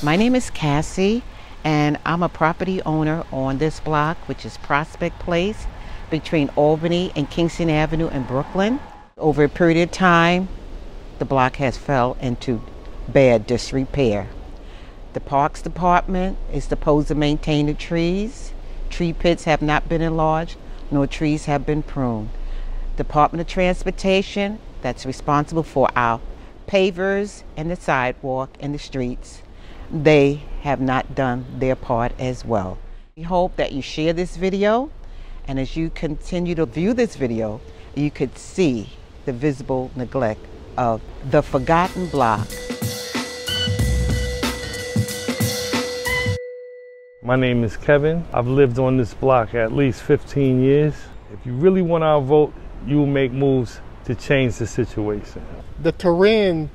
My name is Cassie, and I'm a property owner on this block, which is Prospect Place, between Albany and Kingston Avenue in Brooklyn. Over a period of time, the block has fell into bad disrepair. The Parks Department is supposed to maintain the trees. Tree pits have not been enlarged, nor trees have been pruned. Department of Transportation, that's responsible for our pavers and the sidewalk and the streets, they have not done their part as well. We hope that you share this video, and as you continue to view this video, you could see the visible neglect of the forgotten block. My name is Kevin. I've lived on this block at least 15 years. If you really want our vote, you will make moves to change the situation. The terrain,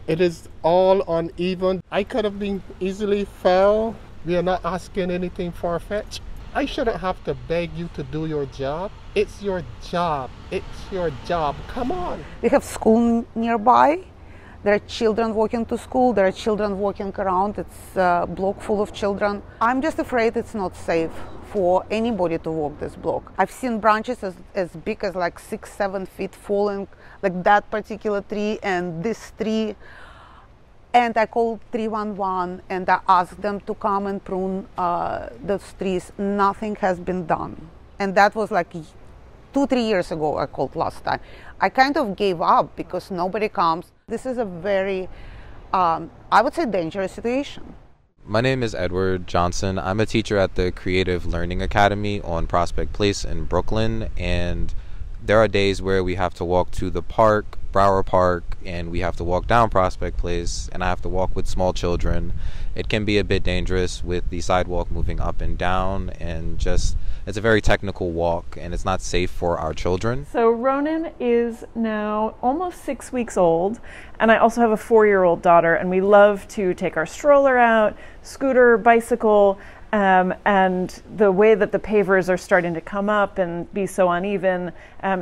it is all uneven. I could have been easily fell. We are not asking anything far-fetched. I shouldn't have to beg you to do your job. It's your job. It's your job. Come on. We have school nearby. There are children walking to school. There are children walking around. It's a block full of children. I'm just afraid it's not safe for anybody to walk this block. I've seen branches as big as like 6-7 feet falling, like that particular tree and this tree. And I called 311 and I asked them to come and prune those trees. Nothing has been done. And that was like 2-3 years ago I called last time. I kind of gave up because nobody comes. This is a very, I would say, dangerous situation. My name is Edward Johnson. I'm a teacher at the Creative Learning Academy on Prospect Place in Brooklyn, and there are days where we have to walk to the park, Brower Park, and we have to walk down Prospect Place, and I have to walk with small children. It can be a bit dangerous with the sidewalk moving up and down, and just it's a very technical walk, and it's not safe for our children. So Ronan is now almost 6 weeks old, and I also have a 4-year-old daughter, and we love to take our stroller out, scooter, bicycle, and the way that the pavers are starting to come up and be so uneven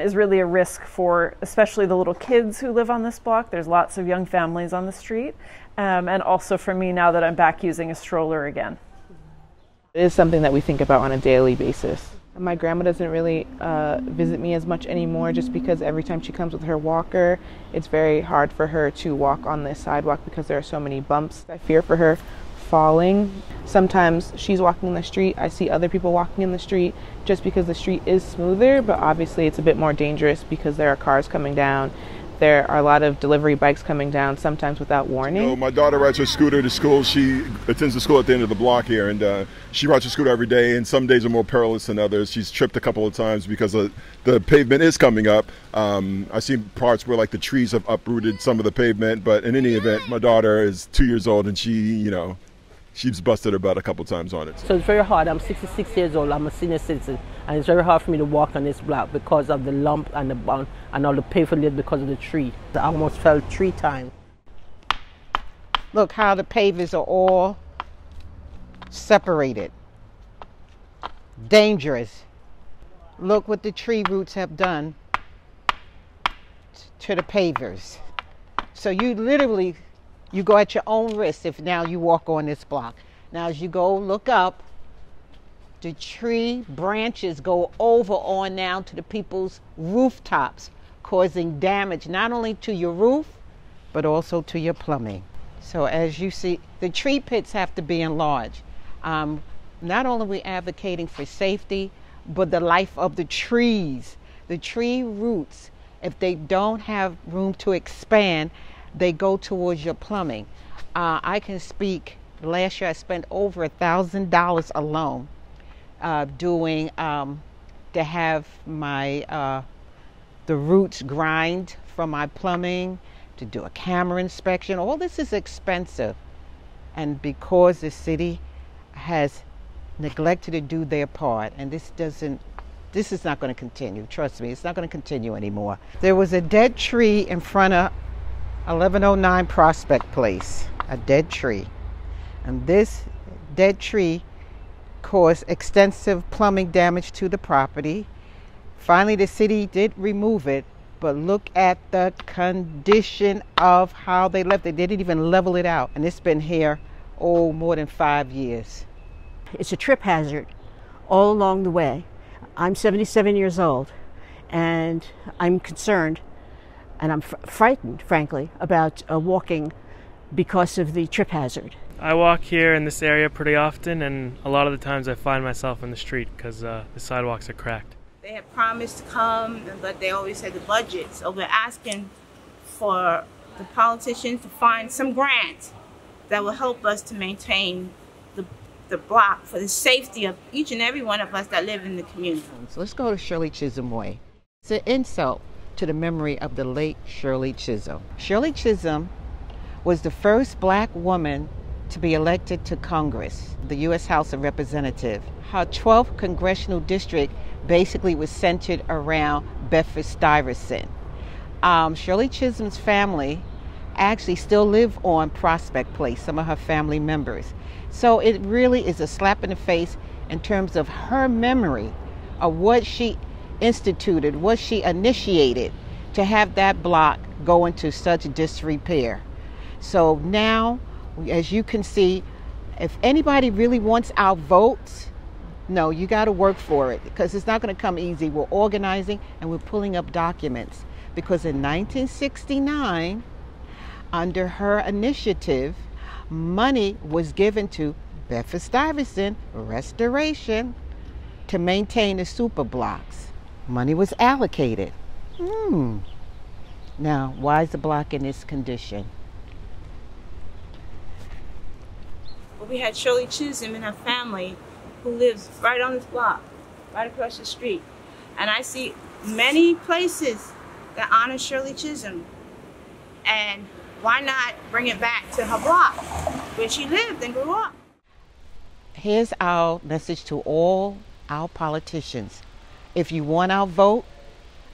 is really a risk for especially the little kids who live on this block. There's lots of young families on the street, and also for me now that I'm back using a stroller again. It is something that we think about on a daily basis. My grandma doesn't really visit me as much anymore just because every time she comes with her walker, it's very hard for her to walk on this sidewalk because there are so many bumps. I fear for her falling. Sometimes she's walking in the street, I see other people walking in the street just because the street is smoother, but obviously it's a bit more dangerous because there are cars coming down. There are a lot of delivery bikes coming down, sometimes without warning. You know, my daughter rides her scooter to school. She attends the school at the end of the block here, and she rides her scooter every day, and some days are more perilous than others. She's tripped a couple of times because the pavement is coming up. I've seen parts where like the trees have uprooted some of the pavement, but in any event, my daughter is 2 years old, and she's busted her butt a couple times on it. So it's very hard. I'm 66 years old. I'm a senior citizen. And it's very hard for me to walk on this block because of the lump and the bond and all the pavement because of the tree. I almost fell 3 times. Look how the pavers are all separated. Dangerous. Look what the tree roots have done to the pavers. So you literally, you go at your own risk if now you walk on this block. Now as you go look up, the tree branches go over on now to the people's rooftops, causing damage not only to your roof, but also to your plumbing. So as you see, the tree pits have to be enlarged. Not only are we advocating for safety, but the life of the trees. The tree roots, if they don't have room to expand, they go towards your plumbing. I can speak, last year I spent over $1,000 alone doing to have my the roots grind from my plumbing, to do a camera inspection. All this is expensive, and because the city has neglected to do their part, and this is not going to continue. Trust me, it's not going to continue anymore. There was a dead tree in front of 1109 Prospect Place, a dead tree, and this dead tree caused extensive plumbing damage to the property. Finally, the city did remove it, but look at the condition of how they left it. They didn't even level it out, and it's been here oh, more than 5 years. It's a trip hazard all along the way. I'm 77 years old, and I'm concerned, and I'm frightened, frankly, about walking because of the trip hazard. I walk here in this area pretty often, and a lot of the times I find myself in the street because the sidewalks are cracked. They had promised to come, but they always had the budget. So we're asking for the politicians to find some grant that will help us to maintain the block for the safety of each and every one of us that live in the community. So let's go to Shirley Chisholm Way. It's an insult to the memory of the late Shirley Chisholm. Shirley Chisholm was the first black woman to be elected to Congress, the U.S. House of Representatives. Her 12th congressional district basically was centered around Bedford Stuyvesant. Shirley Chisholm's family actually still live on Prospect Place, some of her family members. So it really is a slap in the face in terms of her memory of what she instituted, what she initiated to have that block go into such disrepair. So now, as you can see, if anybody really wants our votes, no, you got to work for it, because it's not going to come easy. We're organizing and we're pulling up documents, because in 1969, under her initiative, money was given to Bedford Stuyvesant Restoration to maintain the super blocks. Money was allocated. Now, why is the block in this condition? Well, we had Shirley Chisholm and her family who lives right on this block, right across the street. And I see many places that honor Shirley Chisholm. And why not bring it back to her block where she lived and grew up? Here's our message to all our politicians. If you want our vote,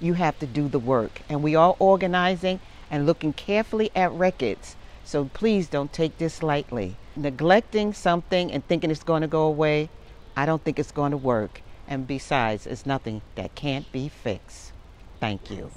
you have to do the work. And we are organizing and looking carefully at records. So please don't take this lightly. Neglecting something and thinking it's going to go away, I don't think it's going to work. And besides, it's nothing that can't be fixed. Thank you.